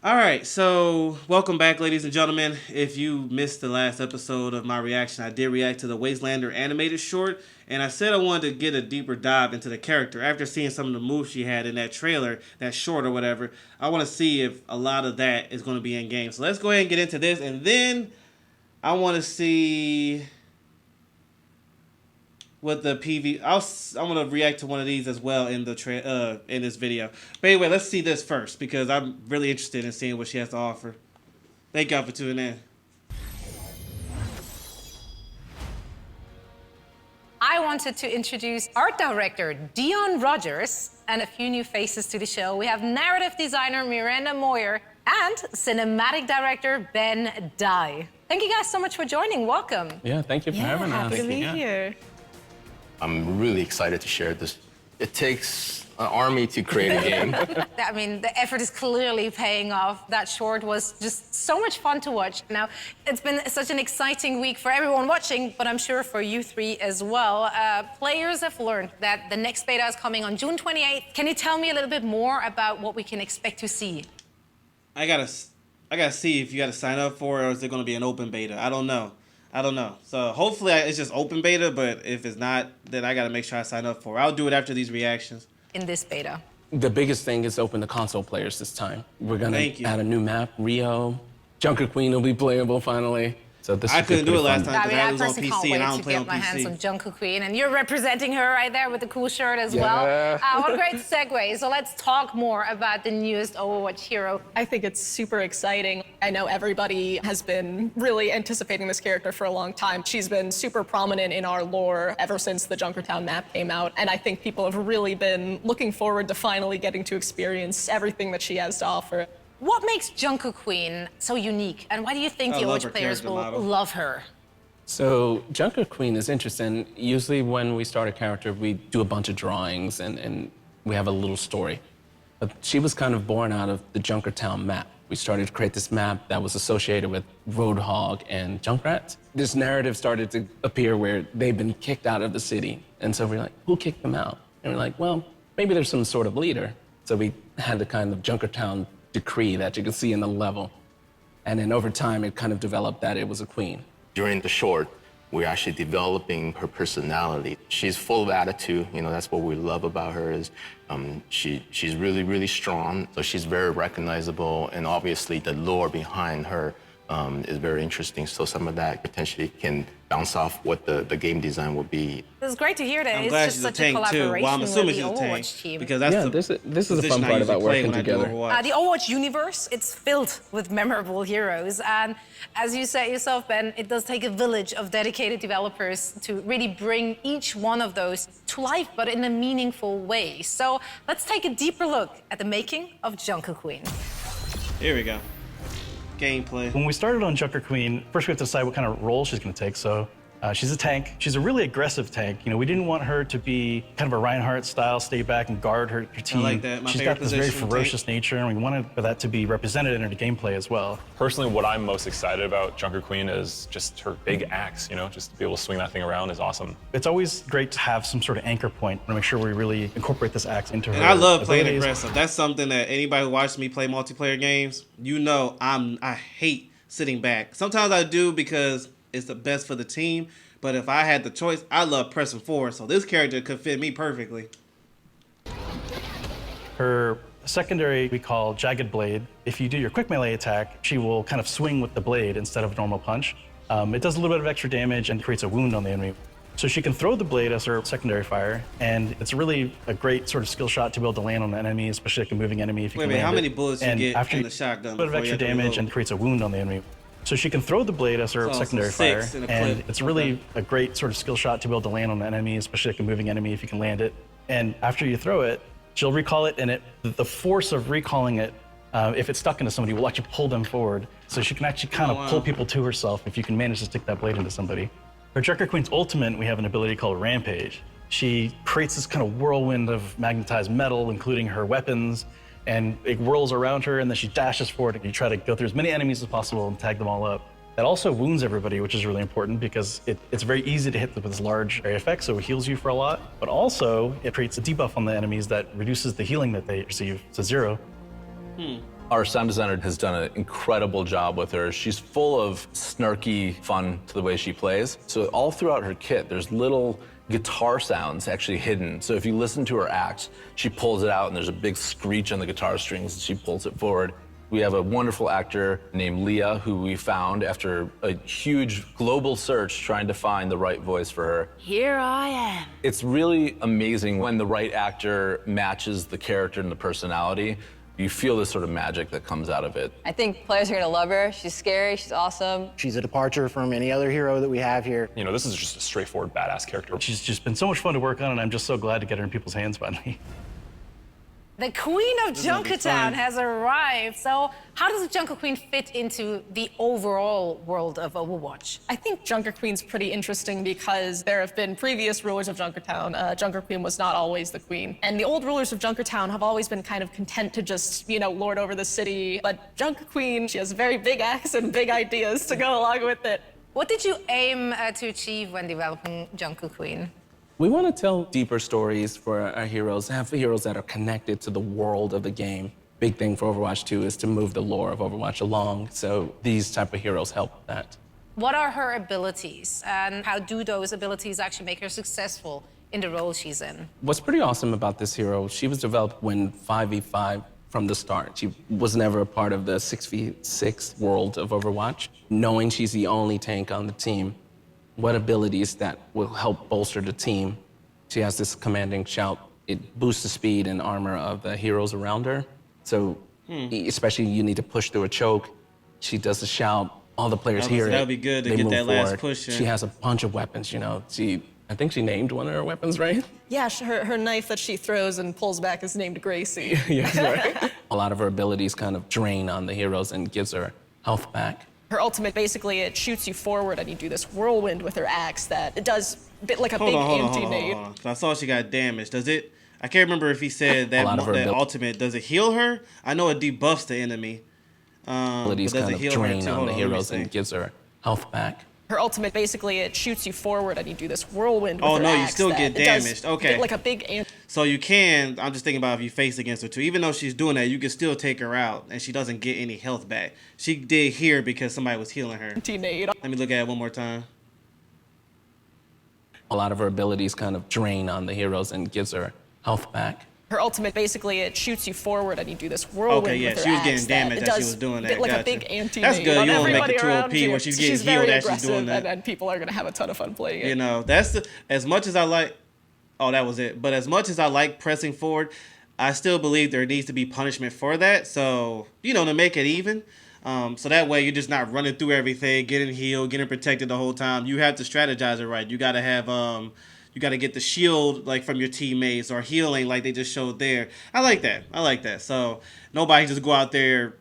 All right, so welcome back, ladies and gentlemen. If you missed the last episode of my reaction, I did react to the Wastelander animated short, and I said I wanted to get a deeper dive into the character. After seeing some of the moves she had in that trailer, that short or whatever, I want to see if a lot of that is going to be in game. So let's go ahead and get into this, and then I want to see what the PV. I'm gonna react to one of these as well in the in this video. But anyway, let's see this first because I'm really interested in seeing what she has to offer. Thank y'all for tuning in. I wanted to introduce art director Dion Rogers and a few new faces to the show. We have narrative designer Miranda Moyer and cinematic director Ben Dye. Thank you guys so much for joining. Welcome. Yeah, thank you for having us. Happy to be here. I'm really excited to share this. It takes an army to create a game. I mean, the effort is clearly paying off. That short was just so much fun to watch. Now, it's been such an exciting week for everyone watching, but I'm sure for you three as well. Players have learned that the next beta is coming on June 28th. Can you tell me a little bit more about what we can expect to see? I gotta see if you gotta sign up for it or is it gonna be an open beta. I don't know. So hopefully it's just open beta, but if it's not, then I gotta make sure I sign up for it. I'll do it after these reactions. In this beta. The biggest thing is open to console players this time. We're gonna add a new map, Rio. Junker Queen will be playable finally. So this I couldn't do it last time I mean, because I I was on personally can't PC wait and I don't to play get on my hands PC. on Junker Queen, and you're representing her right there with the cool shirt as well. What a great segue. So let's talk more about the newest Overwatch hero. I think it's super exciting. I know everybody has been really anticipating this character for a long time. She's been super prominent in our lore ever since the Junkertown map came out, and I think people have really been looking forward to finally getting to experience everything that she has to offer. What makes Junker Queen so unique, and why do you think the Overwatch players will love her? So Junker Queen is interesting. Usually when we start a character, we do a bunch of drawings and we have a little story. But she was kind of born out of the Junkertown map. We started to create this map that was associated with Roadhog and Junkrat. This narrative started to appear where they've been kicked out of the city. And so we're like, who kicked them out? And we're like, well, maybe there's some sort of leader. So we had the kind of Junkertown decree that you can see in the level. And then over time, it kind of developed that it was a queen. During the short, we're actually developing her personality. She's full of attitude. You know, that's what we love about her is she's really, really strong. So she's very recognizable. And obviously the lore behind her is very interesting. So some of that potentially can bounce off what the game design will be. It's great to hear that. I'm it's glad just she's a such a tank too. collaboration Well, I'm assuming with she's the a tank Overwatch team. because that's this is the fun part about working together. The Overwatch universe, it's filled with memorable heroes. And as you said yourself, Ben, it does take a village of dedicated developers to really bring each one of those to life, but in a meaningful way. So let's take a deeper look at the making of Junker Queen. Here we go. Gameplay. When we started on Junker Queen, first we have to decide what kind of role she's going to take. So she's a tank. She's a really aggressive tank. You know, we didn't want her to be kind of a Reinhardt style, stay back and guard her team. I like that. She's got this very ferocious nature, and we wanted for that to be represented in her gameplay as well. Personally, what I'm most excited about Junker Queen is just her big axe, you know, just to be able to swing that thing around is awesome. It's always great to have some sort of anchor point to make sure we really incorporate this axe into her. And I love playing abilities. aggressive. That's something that anybody who watches me play multiplayer games, you know I hate sitting back. Sometimes I do because it's the best for the team, but if I had the choice, I love pressing forward, so this character could fit me perfectly. Her secondary we call Jagged Blade. If you do your quick melee attack, she will kind of swing with the blade instead of a normal punch. It does a little bit of extra damage and creates a wound on the enemy. So she can throw the blade as her secondary fire, and it's really a great sort of skill shot to be able to land on an enemy, especially like a moving enemy if you Wait a can minute, land how it. many bullets you And get after in the shotgun? a bit of extra damage and creates a wound on the enemy. So she can throw the blade as her So secondary fire, six in a and clip. it's really a great sort of skill shot to be able to land on an enemy, especially like a moving enemy if you can land it. And after you throw it, she'll recall it, and the force of recalling it, if it's stuck into somebody, will actually pull them forward. So she can actually kind of pull people to herself if you can manage to stick that blade into somebody. For Junker Queen's ultimate, we have an ability called Rampage. She creates this kind of whirlwind of magnetized metal, including her weapons, and it whirls around her, and then she dashes forward, and you try to go through as many enemies as possible and tag them all up. That also wounds everybody, which is really important because it's very easy to hit with this large area effect, so it heals you for a lot. But also, it creates a debuff on the enemies that reduces the healing that they receive to 0. Our sound designer has done an incredible job with her. She's full of snarky fun to the way she plays. So all throughout her kit, there's little guitar sounds actually hidden. So if you listen to her act, she pulls it out and there's a big screech on the guitar strings and she pulls it forward. We have a wonderful actor named Leah who we found after a huge global search trying to find the right voice for her. Here I am. It's really amazing when the right actor matches the character and the personality. You feel this sort of magic that comes out of it. I think players are gonna love her. She's scary, she's awesome. She's a departure from any other hero that we have here. You know, this is just a straightforward badass character. She's just been so much fun to work on, and I'm just so glad to get her in people's hands finally. The Queen of gonna be fun. Junkertown has arrived. So how does the Junker Queen fit into the overall world of Overwatch? I think Junker Queen's pretty interesting because there have been previous rulers of Junkertown. Junker Queen was not always the queen. And the old rulers of Junkertown have always been kind of content to just, lord over the city. But Junker Queen, she has a very big axe and big ideas to go along with it. What did you aim to achieve when developing Junker Queen? We want to tell deeper stories for our heroes, have heroes that are connected to the world of the game. Big thing for Overwatch 2 is to move the lore of Overwatch along, so these type of heroes help that. What are her abilities, and how do those abilities actually make her successful in the role she's in? What's pretty awesome about this hero, she was developed when 5v5 from the start. She was never a part of the 6v6 world of Overwatch. Knowing she's the only tank on the team, what abilities that will help bolster the team. She has this commanding shout. It boosts the speed and armor of the heroes around her. So especially you need to push through a choke. She does a shout, all the players hear it. That would be good to they get move that last forward. push in. She has a bunch of weapons, I think she named one of her weapons, right? Yeah, her knife that she throws and pulls back is named Gracie. Yes, right. A lot of her abilities kind of drain on the heroes and gives her health back. Her ultimate, basically, it shoots you forward and you do this whirlwind with her axe that it does like a big anti-nade. Hold on. I saw she got damaged. Does it? I can't remember if he said that, that ultimate. Does it heal her? I know it debuffs the enemy. Abilities kind of drain on the heroes and gives her health back. Her ultimate, basically, it shoots you forward and you do this whirlwind with her axe. Oh, no, you still get damaged. Okay. Like a big anti. So you can, I'm just thinking about if you face against her too. Even though she's doing that, you can still take her out and she doesn't get any health back. She did here because somebody was healing her. Anti-nade. Let me look at it one more time. A lot of her abilities kind of drain on the heroes and gives her health back. Her ultimate, basically, it shoots you forward and you do this whirlwind Okay, yeah, with her she was axe getting damaged as she was doing that. Like Gotcha. a big anti-nade. That's good. On You don't make everybody it too around OP you. where she's getting very healed as she's aggressive, doing that. and people are gonna have a ton of fun playing it. That's the, as much as I like, oh, that was it. But as much as I like pressing forward, I still believe there needs to be punishment for that. So, to make it even. So that way you're just not running through everything, getting healed, getting protected the whole time. You have to strategize it right. You got to have, you got to get the shield like from your teammates or healing like they just showed there. I like that. So nobody just go out there,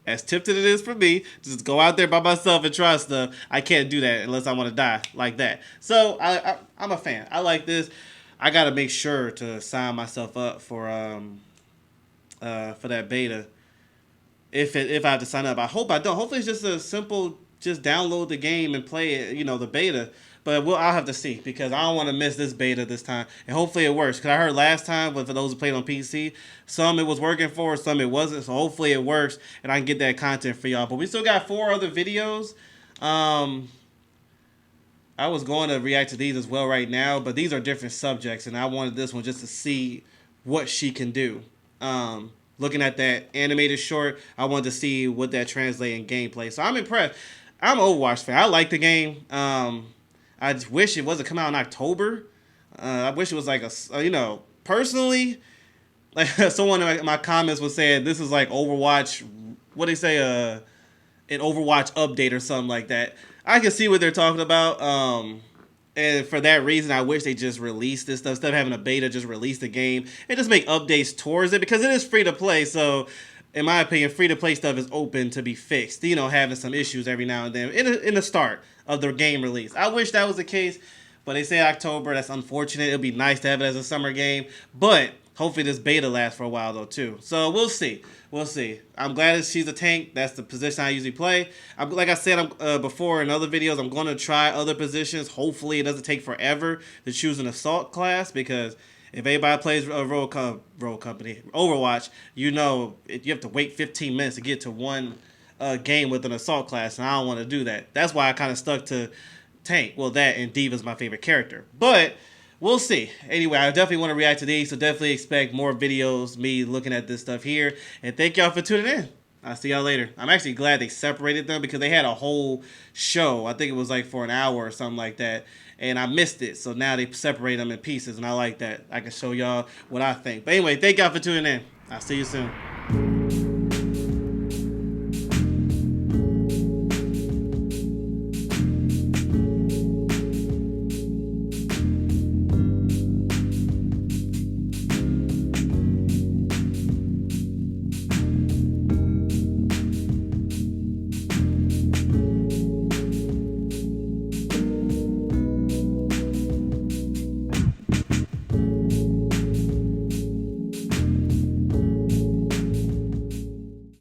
as tipped it is for me, just go out there by myself and try stuff. I can't do that unless I want to die like that. So I'm a fan. I like this. I got to make sure to sign myself up for that beta. If I have to sign up, I hope I don't. Hopefully it's just a simple, just download the game and play it, the beta. But I'll have to see because I don't want to miss this beta this time. And hopefully it works. Because I heard last time, for those who played on PC, some it was working for, some it wasn't. So hopefully it works and I can get that content for y'all. But we still got 4 other videos. I was going to react to these as well right now. But these are different subjects. And I wanted this one just to see what she can do. Looking at that animated short, I wanted to see what that translates in gameplay. So I'm impressed. I'm an Overwatch fan. I like the game. I just wish it wasn't come out in October. I wish it was like personally, like someone in my comments was saying this is like Overwatch, what they say, an Overwatch update or something like that. I can see what they're talking about. And for that reason, I wish they just released this stuff. Instead of having a beta, just release the game and just make updates towards it because it is free to play. So in my opinion, free to play stuff is open to be fixed. Having some issues every now and then in the start of the game release. I wish that was the case, but they say October. That's unfortunate. It'll be nice to have it as a summer game, but hopefully this beta lasts for a while though too. So we'll see. I'm glad that she's a tank. That's the position I usually play. Like I said before in other videos, I'm going to try other positions. Hopefully it doesn't take forever to choose an assault class because If anybody plays a roll company Overwatch, you know you have to wait 15 minutes to get to one game with an assault class, and I don't want to do that. That's why I kind of stuck to tank. Well, that and Diva's my favorite character, but we'll see. Anyway, I definitely want to react to these, so definitely expect more videos, me looking at this stuff here, and thank y'all for tuning in. I'll see y'all later. I'm actually glad they separated them because they had a whole show. I think it was like for an hour or something like that. And I missed it. So now they separate them in pieces. And I like that. I can show y'all what I think. But anyway, thank y'all for tuning in. I'll see you soon.